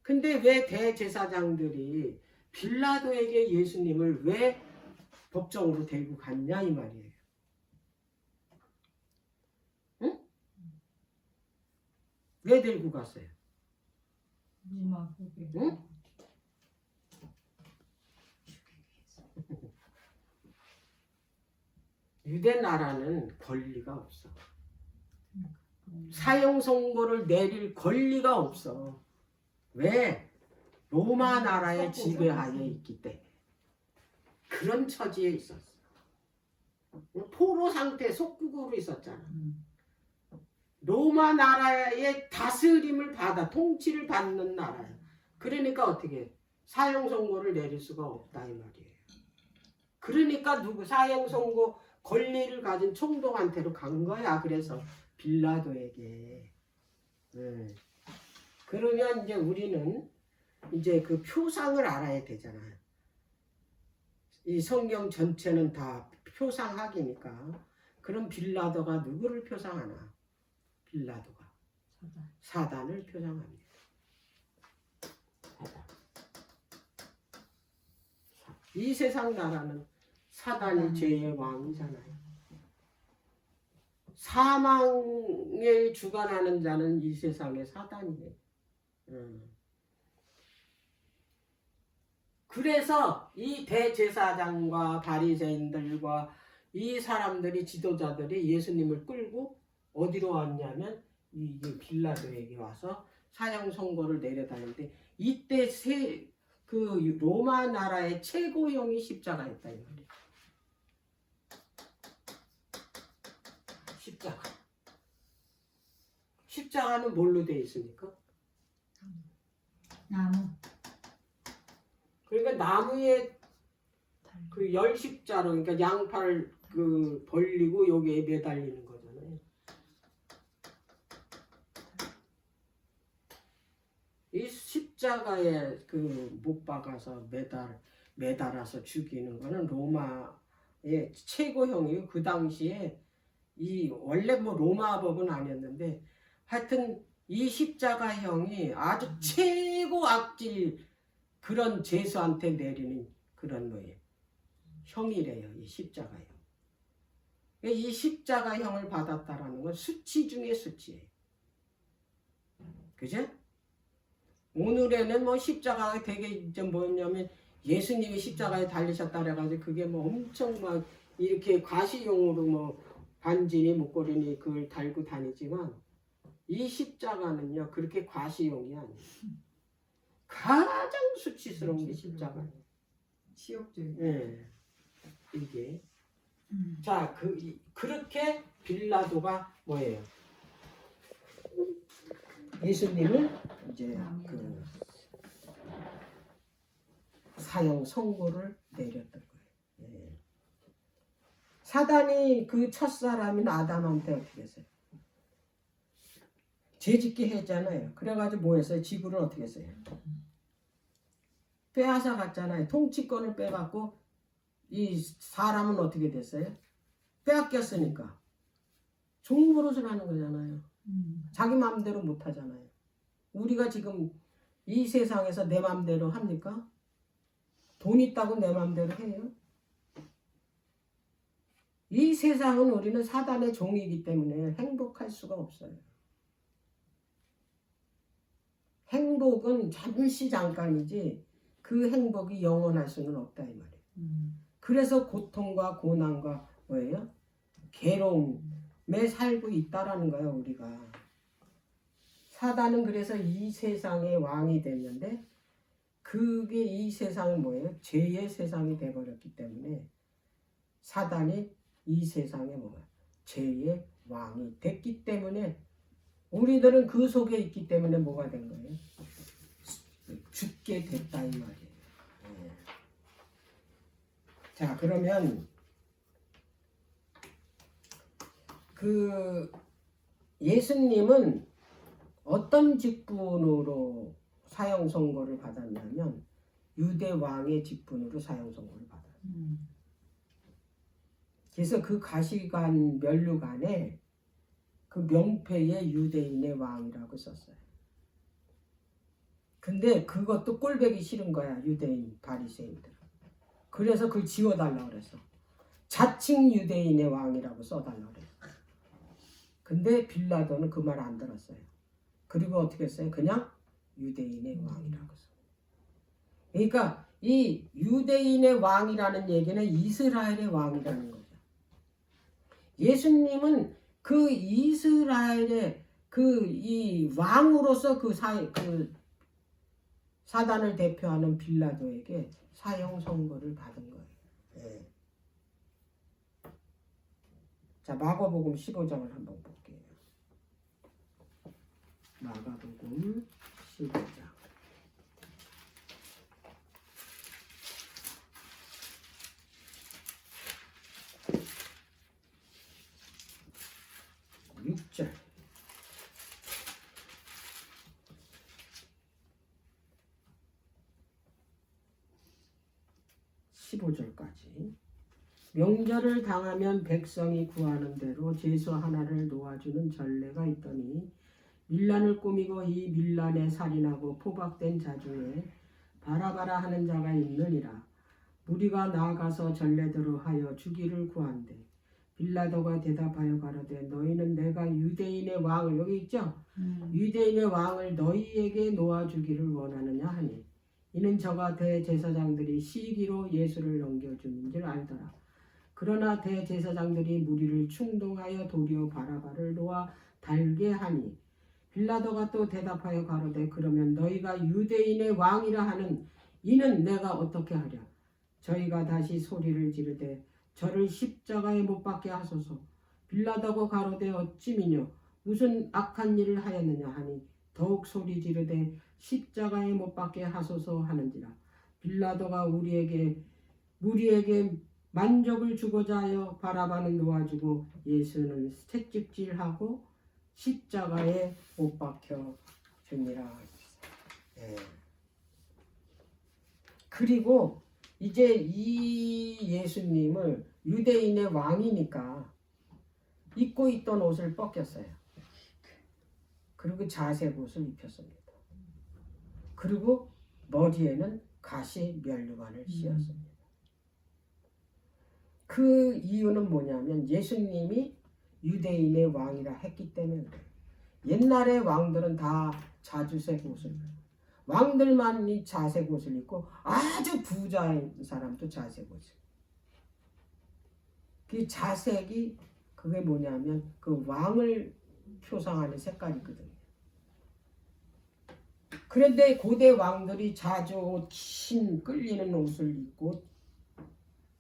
근데 왜 대제사장들이 빌라도에게 예수님을 왜 법정으로 데리고 갔냐 이 말이에요. 응? 왜 데리고 갔어요? 로마 후계. 응? 유대 나라는 권리가 없어. 사형 선고를 내릴 권리가 없어. 왜? 로마 나라의 지배하에 있기 때문에. 그런 처지에 있었어. 포로 상태 속국으로 있었잖아. 로마 나라의 다스림을 받아 통치를 받는 나라야. 그러니까 어떻게 사형 선고를 내릴 수가 없다 이 말이에요. 그러니까 누구 사형 선고 권리를 가진 총독한테로 간 거야. 그래서 빌라도에게. 그러면 이제 우리는 이제 그 표상을 알아야 되잖아요. 이 성경 전체는 다 표상학이니까. 그럼 빌라도가 누구를 표상하나? 빌라도가 사단을 표상합니다. 사단. 이 세상 나라는 사단이 죄의 왕이잖아요. 사망에 주관하는 자는 이 세상의 사단이에요. 그래서 이 대제사장과 바리새인들과 이 사람들이 지도자들이 예수님을 끌고 어디로 왔냐면 이 빌라도에게 와서 사형 선고를 내려다는데 이때 그 로마 나라의 최고형이 십자가였다 이 말이에요. 십자가. 십자가는 뭘로 되어 있습니까? 나무. 그러니까 나무에 그 열십자로 그러니까 양팔 그 벌리고 여기에 매달리는 거잖아요. 이 십자가에 그 못 박아서 매달아서 죽이는 거는 로마의 최고형이에요. 그 당시에 이 원래 뭐 로마 법은 아니었는데 하여튼 이 십자가형이 아주 최고 악질 그런 죄수한테 내리는 그런 거예요. 형이래요. 이 십자가형. 이 십자가형을 받았다라는 건 수치 중에 수치예요. 그죠? 오늘에는 뭐 십자가가 되게 이제 뭐냐면 예수님이 십자가에 달리셨다 그래가지고 그게 뭐 엄청 막 이렇게 과시용으로 뭐 반지니 목걸이니 그걸 달고 다니지만 이 십자가는요 그렇게 과시용이 아니에요. 가장 수치스러운 게 십자가예요. 치욕적인. 예. 이게 자 그렇게 빌라도가 뭐예요? 예수님을 이제 그 사형 선고를 내렸던 거예요. 예. 사단이 그 첫사람인 아담한테 어떻게 했어요? 죄짓게 했잖아요. 그래가지고 뭐 했어요? 지구를 어떻게 했어요? 빼앗아 갔잖아요. 통치권을 빼갖고 이 사람은 어떻게 됐어요? 빼앗겼으니까 종노릇을 하는 거잖아요. 자기 마음대로 못 하잖아요. 우리가 지금 이 세상에서 내 마음대로 합니까? 돈 있다고 내 마음대로 해요? 이 세상은 우리는 사단의 종이기 때문에 행복할 수가 없어요. 행복은 잠시 잠깐이지 그 행복이 영원할 수는 없다 이 말이에요. 그래서 고통과 고난과 뭐예요? 괴로움에 살고 있다라는 거예요 우리가. 사단은 그래서 이 세상의 왕이 됐는데 그게 이 세상은 뭐예요? 죄의 세상이 돼버렸기 때문에 사단이 이 세상에 뭐야? 죄의 왕이 됐기 때문에 우리들은 그 속에 있기 때문에 뭐가 된 거예요? 죽게 됐다 이 말이에요. 예. 자, 그러면 그 예수님은 어떤 직분으로 사형 선고를 받았냐면 유대 왕의 직분으로 사형 선고를 받았어요. 그래서 그 가시관 면류관에 그 명패에 유대인의 왕이라고 썼어요. 근데 그것도 꼴보기 싫은 거야, 유대인 바리새인들. 그래서 그걸 지워달라고 그랬어. 자칭 유대인의 왕이라고 써달라고 그랬어. 근데 빌라도는 그 말 안 들었어요. 그리고 어떻게 했어요? 그냥 유대인의 왕이라고 써. 그러니까 이 유대인의 왕이라는 얘기는 이스라엘의 왕이라는 거죠. 예수님은 그 이스라엘의 그 이 왕으로서 그 사단을 대표하는 빌라도에게 사형 선고를 받은 거예요. 네. 자, 마가복음 15장을 한번 볼게요. 마가복음 15장. 6절. 15절까지. 명절을 당하면 백성이 구하는 대로 제수 하나를 놓아주는 전례가 있더니 밀란을 꾸미고 이 밀란에 살인하고 포박된 자 중에 바라바라 하는 자가 있느니라. 무리가 나아가서 전례대로 하여 주기를 구한대. 빌라도가 대답하여 가로되 너희는 내가 유대인의 왕을, 여기 있죠? 유대인의 왕을 너희에게 놓아주기를 원하느냐 하니 이는 저가 대제사장들이 시기로 예수를 넘겨주는 줄 알더라. 그러나 대제사장들이 무리를 충동하여 도리어 바라바를 놓아 달게 하니 빌라도가 또 대답하여 가로되 그러면 너희가 유대인의 왕이라 하는 이는 내가 어떻게 하랴. 저희가 다시 소리를 지르되 저를 십자가에 못 박게 하소서. 빌라도가 가로되 어찌미뇨 무슨 악한 일을 하였느냐 하니 더욱 소리 지르되 십자가에 못 박게 하소서 하는지라. 빌라도가 무리에게 만족을 주고자 하여 바라바는 놓아주고 예수는 채찍질하고 십자가에 못 박혀 줍니다. 네. 그리고 이제 이 예수님을 유대인의 왕이니까 입고 있던 옷을 벗겼어요. 그리고 자색 옷을 입혔습니다. 그리고 머리에는 가시 면류관을 씌웠습니다. 그 이유는 뭐냐면 예수님이 유대인의 왕이라 했기 때문에 그래요. 옛날의 왕들은 다 자주색 옷을, 왕들만 이 자색 옷을 입고 아주 부자인 사람도 자색 옷을. 그 자색이 그게 뭐냐면 그 왕을 표상하는 색깔이거든요. 그런데 고대 왕들이 자주 긴 끌리는 옷을 입고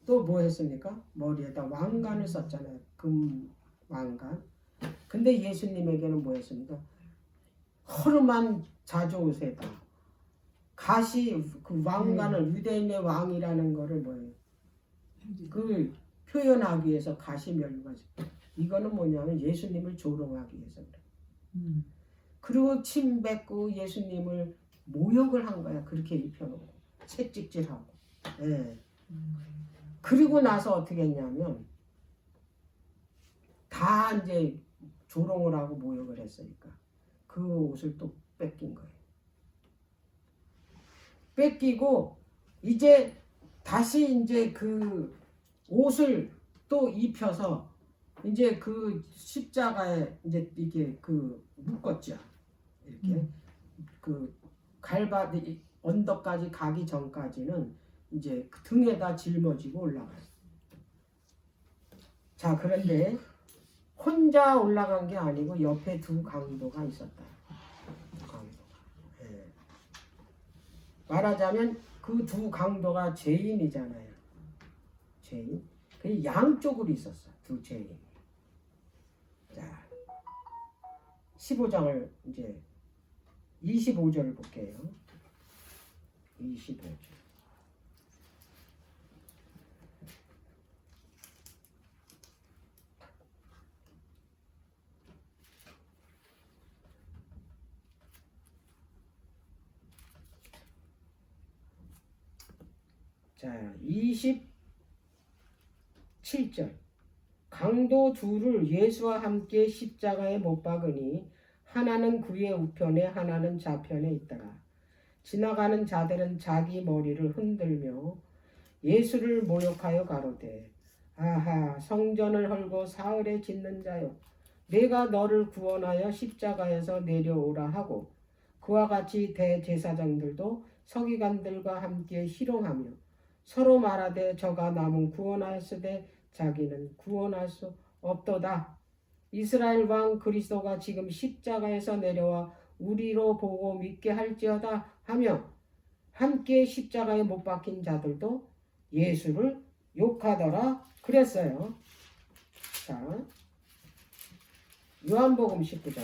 또 뭐 했습니까? 머리에다 왕관을 썼잖아요. 금 왕관. 근데 예수님에게는 뭐 했습니까? 허름한 자주옷에다 가시 그 왕관을 유대인의 왕이라는 거를 뭐예요? 그걸 표현하기 위해서 가시 면류관. 이거는 뭐냐면 예수님을 조롱하기 위해서 그래. 그리고 침 뱉고 예수님을 모욕을 한 거야. 그렇게 입혀놓고 채찍질하고. 네. 그리고 나서 어떻게 했냐면 다 이제 조롱을 하고 모욕을 했으니까 그 옷을 또 뺏긴 거예요. 뺏기고 이제 다시 이제 그 옷을 또 입혀서 이제 그 십자가에 이제 이게 그 묶었죠. 이렇게 그 갈바디 언덕까지 가기 전까지는 이제 그 등에다 짊어지고 올라가요. 자, 그런데 혼자 올라간 게 아니고 옆에 두 강도가 있었다. 두 강도가. 예. 말하자면 그 두 강도가 죄인이잖아요. 죄인. 그 양쪽으로 있었어. 두 죄인. 자, 15장을 이제 25절을 볼게요. 25절. 자, 27절. 강도 둘을 예수와 함께 십자가에 못 박으니 하나는 그의 우편에 하나는 좌편에 있더라. 지나가는 자들은 자기 머리를 흔들며 예수를 모욕하여 가로되 아하 성전을 헐고 사흘에 짓는 자여 내가 너를 구원하여 십자가에서 내려오라 하고 그와 같이 대제사장들도 서기관들과 함께 희롱하며 서로 말하되 저가 남은 구원하였으되 자기는 구원할 수 없도다. 이스라엘 왕 그리스도가 지금 십자가에서 내려와 우리로 보고 믿게 할지어다 하며 함께 십자가에 못 박힌 자들도 예수를 욕하더라 그랬어요. 자, 요한복음 19장.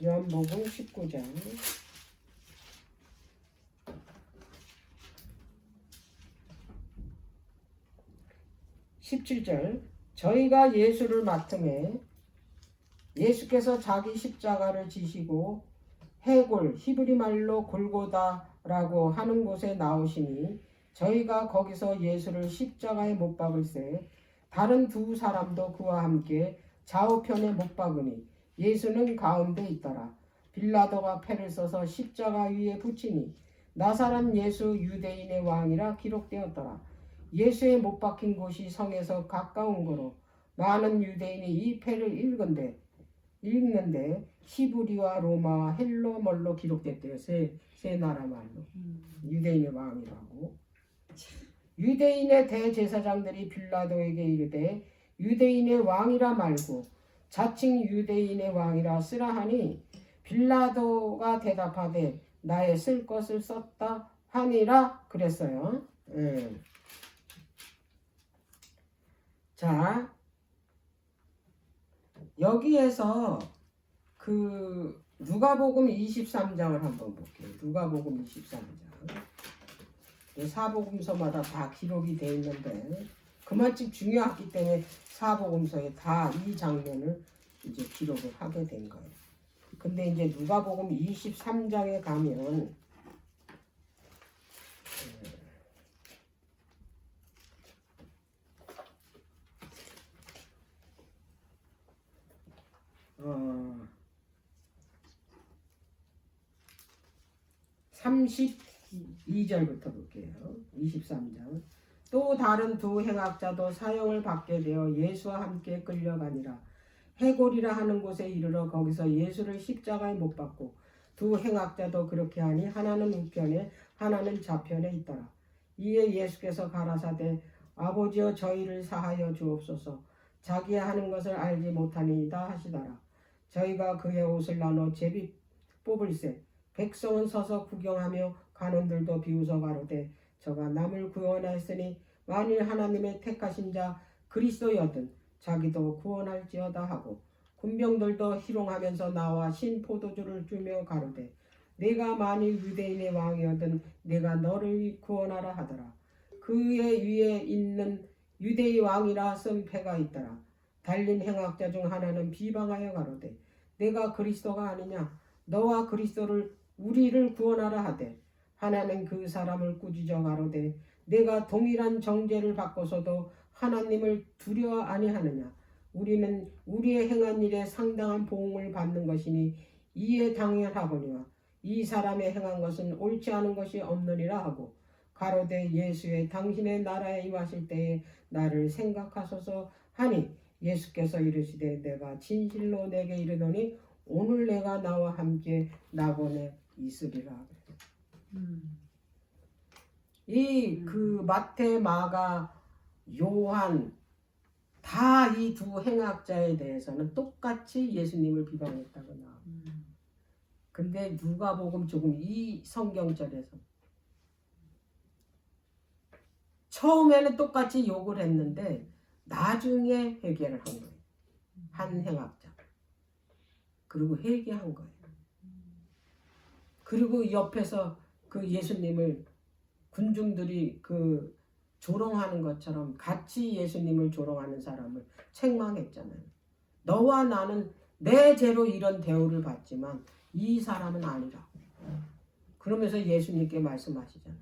요한복음 19장 17절. 저희가 예수를 맡음에 예수께서 자기 십자가를 지시고 해골 히브리 말로 골고다라고 하는 곳에 나오시니 저희가 거기서 예수를 십자가에 못 박을새 다른 두 사람도 그와 함께 좌우편에 못 박으니 예수는 가운데 있더라. 빌라도가 패를 써서 십자가 위에 붙이니 나사렛 예수 유대인의 왕이라 기록되었더라. 예수의 못 박힌 곳이 성에서 가까운 거로 많은 유대인이 이 패를 읽는데 히브리와 로마와 헬로말로 기록됐대요. 세 나라 말로. 유대인의 왕이라고. 유대인의 대제사장들이 빌라도에게 이르되 유대인의 왕이라 말고 자칭 유대인의 왕이라 쓰라 하니 빌라도가 대답하되 나의 쓸 것을 썼다 하니라 그랬어요. 자, 여기에서 그 누가복음 23장을 한번 볼게요. 누가복음 23장. 사복음서마다 다 기록이 되어 있는데 그만큼 중요하기 때문에 사복음서에 다 이 장면을 이제 기록을 하게 된 거예요. 근데 이제 누가복음 23장에 가면 어, 32절부터 볼게요. 23장. 또 다른 두 행악자도 사형을 받게 되어 예수와 함께 끌려가니라. 해골이라 하는 곳에 이르러 거기서 예수를 십자가에 못 박고 두 행악자도 그렇게 하니 하나는 우편에 하나는 좌편에 있더라. 이에 예수께서 가라사대 아버지여 저희를 사하여 주옵소서. 자기의 하는 것을 알지 못하니이다 하시더라. 저희가 그의 옷을 나눠 제비 뽑을새 백성은 서서 구경하며 간원들도 비웃어 가로되 저가 남을 구원하였으니 만일 하나님의 택하신 자 그리스도여든 자기도 구원할지어다 하고 군병들도 희롱하면서 나와 신 포도주를 주며 가로되 내가 만일 유대인의 왕이여든 내가 너를 구원하라 하더라. 그의 위에 있는 유대의 왕이라 쓴 패가 있더라. 달린 행악자 중 하나는 비방하여 가로되 내가 그리스도가 아니냐 너와 그리스도를 우리를 구원하라 하되 하나는 그 사람을 꾸짖어 가로되 내가 동일한 정죄를 받고서도 하나님을 두려워 아니하느냐. 우리는 우리의 행한 일에 상당한 보응을 받는 것이니 이에 당연하거니와 이 사람의 행한 것은 옳지 않은 것이 없느니라 하고 가로되 예수의 당신의 나라에 임하실 때에 나를 생각하소서 하니 예수께서 이르시되 내가 진실로 내게 이르노니 오늘 내가 나와 함께 낙원에 있으리라. 이 그 마태, 마가, 요한 다 이 두 행악자에 대해서는 똑같이 예수님을 비방했다고 나와. 근데 누가복음 조금 이 성경절에서 처음에는 똑같이 욕을 했는데 나중에 회개를 한 거예요. 한 행악자. 그리고 회개한 거예요. 그리고 옆에서 그 예수님을 군중들이 그 조롱하는 것처럼 같이 예수님을 조롱하는 사람을 책망했잖아요. 너와 나는 내 죄로 이런 대우를 받지만 이 사람은 아니라고. 그러면서 예수님께 말씀하시잖아.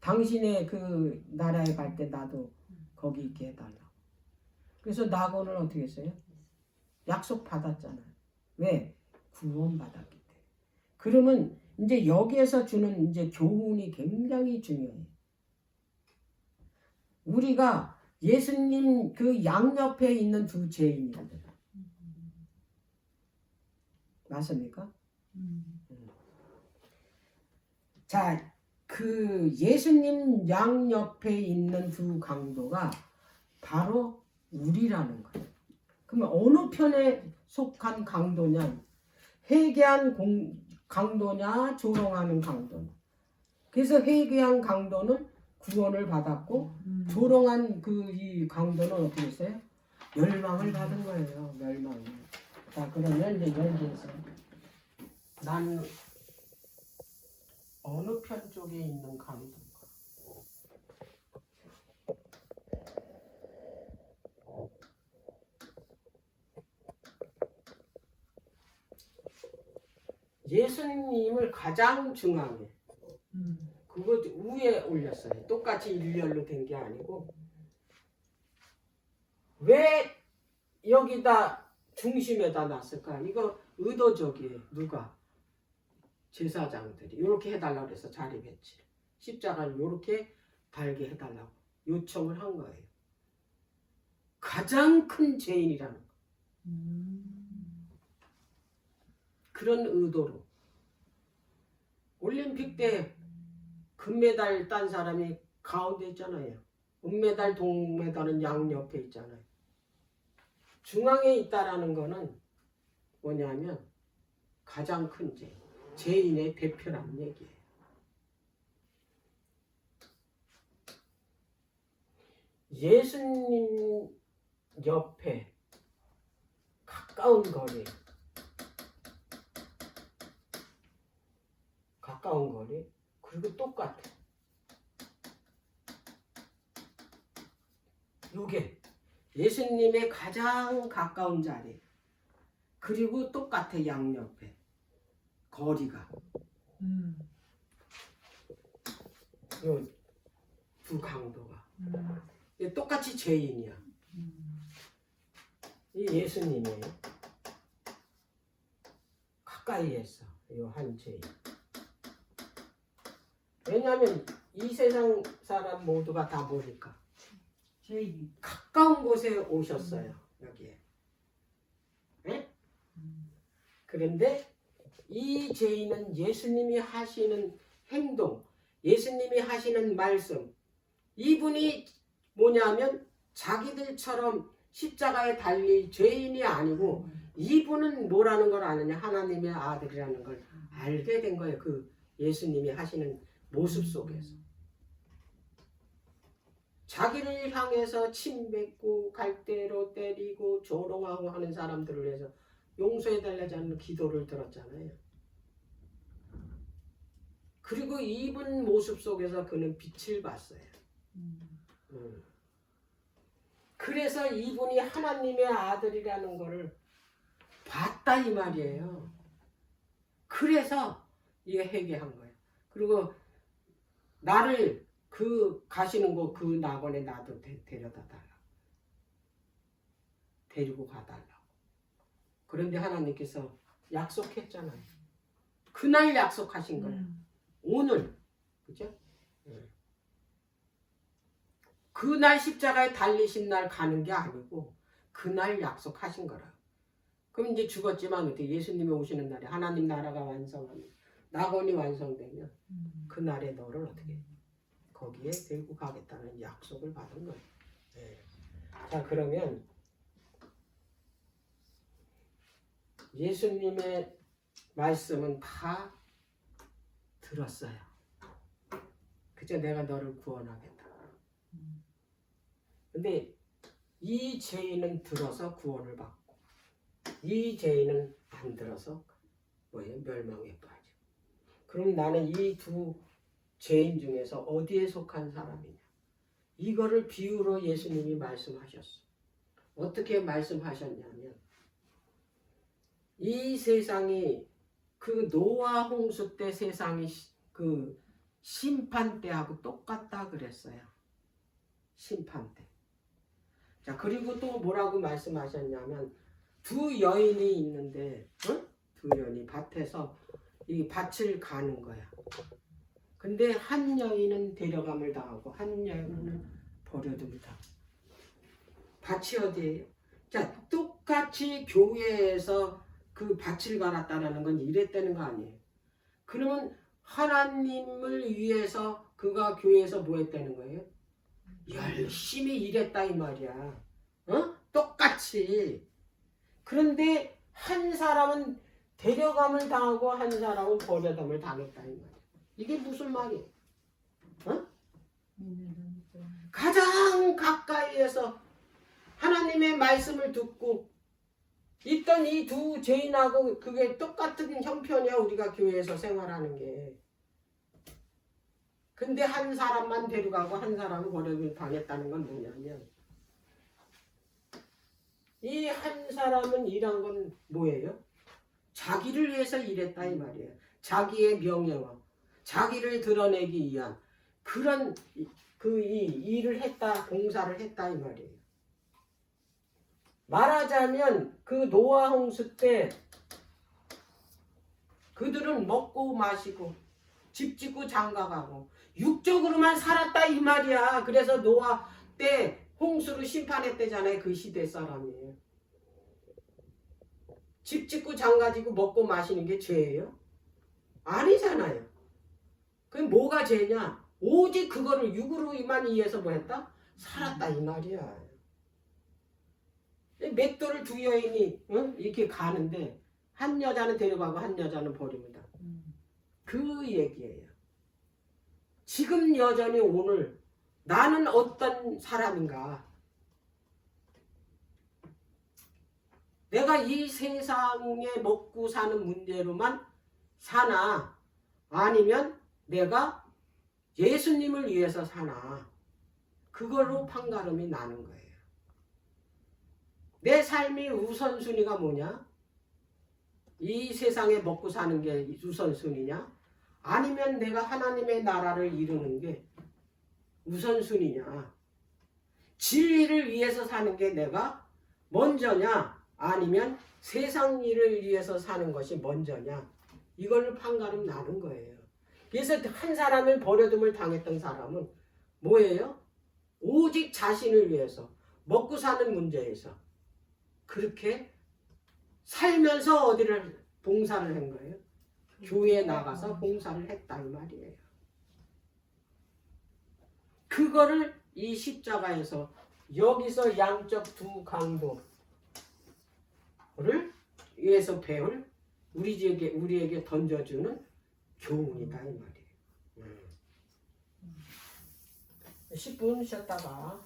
당신의 그 나라에 갈 때 나도 거기 있게 해달라고. 그래서 나고는 어떻게 했어요? 약속 받았잖아요. 왜? 구원 받았기 때문에. 그러면 이제 여기에서 주는 이제 교훈이 굉장히 중요해요. 우리가 예수님 그 양옆에 있는 두 죄인이들 맞습니까? 자, 그 예수님 양옆에 있는 두 강도가 바로 우리라는 거예요. 그러면 어느 편에 속한 강도냐? 회개한 강도냐, 조롱하는 강도냐. 그래서 회개한 강도는 구원을 받았고 조롱한 그 이 강도는 어떻게 했어요? 멸망을 받은 거예요. 멸망을. 자, 그러면 이제 여기에서 난 어느 편 쪽에 있는 강도인가? 예수님을 가장 중앙에 그거 위에 올렸어요. 똑같이 일렬로 된 게 아니고 왜 여기다 중심에다 놨을까? 이거 의도적이에요. 누가? 제사장들이 이렇게 해달라고 해서 자리 배치 십자가를 이렇게 달게 해달라고 요청을 한 거예요. 가장 큰 죄인이라는 거. 그런 의도로 올림픽 때 금메달 딴 사람이 가운데 있잖아요. 은메달, 동메달은 양옆에 있잖아요. 중앙에 있다라는 거는 뭐냐면 가장 큰 죄, 죄인의 대표라는 얘기예요. 예수님 옆에 가까운 거리, 그리고 똑같아. 요게 예수님의 가장 가까운 자리, 그리고 똑같아. 양옆에 거리가 요 두 강도가 똑같이 죄인이야. 이 예수님이 가까이 했어. 요 한 죄인. 왜냐하면 이 세상 사람 모두가 다 모르니까 죄인. 가까운 곳에 오셨어요. 여기에. 네? 그런데 이 죄인은 예수님이 하시는 행동, 예수님이 하시는 말씀, 이분이 뭐냐면 자기들처럼 십자가에 달릴 죄인이 아니고 이분은 뭐라는 걸 아느냐? 하나님의 아들이라는 걸 알게 된 거예요. 그 예수님이 하시는 모습 속에서. 자기를 향해서 침 뱉고 갈대로 때리고 조롱하고 하는 사람들을 위해서 용서해달라는 기도를 들었잖아요. 그리고 이분 모습 속에서 그는 빛을 봤어요. 그래서 이분이 하나님의 아들이라는 것을 봤다 이 말이에요. 그래서 이게 회개한 거예요. 그리고 나를 그 가시는 곳 그 낙원에 나도 데려다 달라고. 데리고 가달라고. 그런데 하나님께서 약속했잖아요. 그날 약속하신 거예요. 오늘. 그죠? 그날 십자가에 달리신 날 가는 게 아니고 그날 약속하신 거라. 그럼 이제 죽었지만 어떻게 예수님이 오시는 날에 하나님 나라가 완성하면 낙원이 완성되면 그날에 너를 어떻게 거기에 데리고 가겠다는 약속을 받은 거예요. 네. 자, 그러면 예수님의 말씀은 다 들었어요. 그저 내가 너를 구원하겠다. 근데 이 죄인은 들어서 구원을 받고 이 죄인은 안 들어서 멸망에 빠져. 그럼 나는 이 두 죄인 중에서 어디에 속한 사람이냐? 이거를 비유로 예수님이 말씀하셨어. 어떻게 말씀하셨냐면 이 세상이 그 노아 홍수 때 세상이 그 심판 때하고 똑같다 그랬어요. 심판 때. 자, 그리고 또 뭐라고 말씀하셨냐면 두 여인이 있는데, 응? 두 여인이 밭에서 이 밭을 가는 거야. 근데 한 여인은 데려감을 당하고 한 여인은 버려둠을 당하고. 밭이 어디예요? 자, 똑같이 교회에서 그 밭을 갈았다는 건 이랬다는 거 아니에요. 그러면 하나님을 위해서 그가 교회에서 뭐 했다는 거예요? 열심히 일했다 이 말이야. 어? 똑같이. 그런데 한 사람은 데려감을 당하고 한 사람은 버려둠을 당했다 이 말이야. 이게 무슨 말이에요? 어? 가장 가까이에서 하나님의 말씀을 듣고 있던 이 두 죄인하고 그게 똑같은 형편이야. 우리가 교회에서 생활하는 게. 근데 한 사람만 데려가고 한 사람은 버려둠을 당했다는 건 뭐냐면 이 한 사람은 일한 건 뭐예요? 자기를 위해서 일했다 이 말이에요. 자기의 명예와 자기를 드러내기 위한 그런 이 일을 했다, 봉사를 했다 이 말이에요. 말하자면 그 노아 홍수 때 그들은 먹고 마시고 집 짓고 장가가고 육적으로만 살았다 이 말이야. 그래서 노아 때 홍수로 심판했대잖아요. 그 시대 사람이에요. 집 짓고 장가지고 먹고 마시는 게 죄예요? 아니잖아요. 그게 뭐가 죄냐? 오직 그거를 육으로만 이해해서 뭐 했다? 살았다 이 말이야. 맷돌을 두 여인이 이렇게 가는데 한 여자는 데려가고 한 여자는 버립니다. 그 얘기예요. 지금 여전히 오늘 나는 어떤 사람인가? 내가 이 세상에 먹고 사는 문제로만 사나? 아니면 내가 예수님을 위해서 사나? 그걸로 판가름이 나는 거예요. 내 삶이 우선순위가 뭐냐? 이 세상에 먹고 사는 게 우선순위냐? 아니면 내가 하나님의 나라를 이루는 게 우선순위냐? 진리를 위해서 사는 게 내가 먼저냐? 아니면 세상 일을 위해서 사는 것이 먼저냐? 이걸로 판가름 나는 거예요. 그래서 한 사람을 버려둠을 당했던 사람은 뭐예요? 오직 자신을 위해서 먹고 사는 문제에서 그렇게 살면서 어디를 봉사를 한 거예요? 교회에 나가서 봉사를 했다 이 말이에요. 그거를 이 십자가에서 여기서 양쪽 두 강도를 위해서 배울 우리에게 던져주는 교훈이다 이 말이에요. 10분 쉬었다가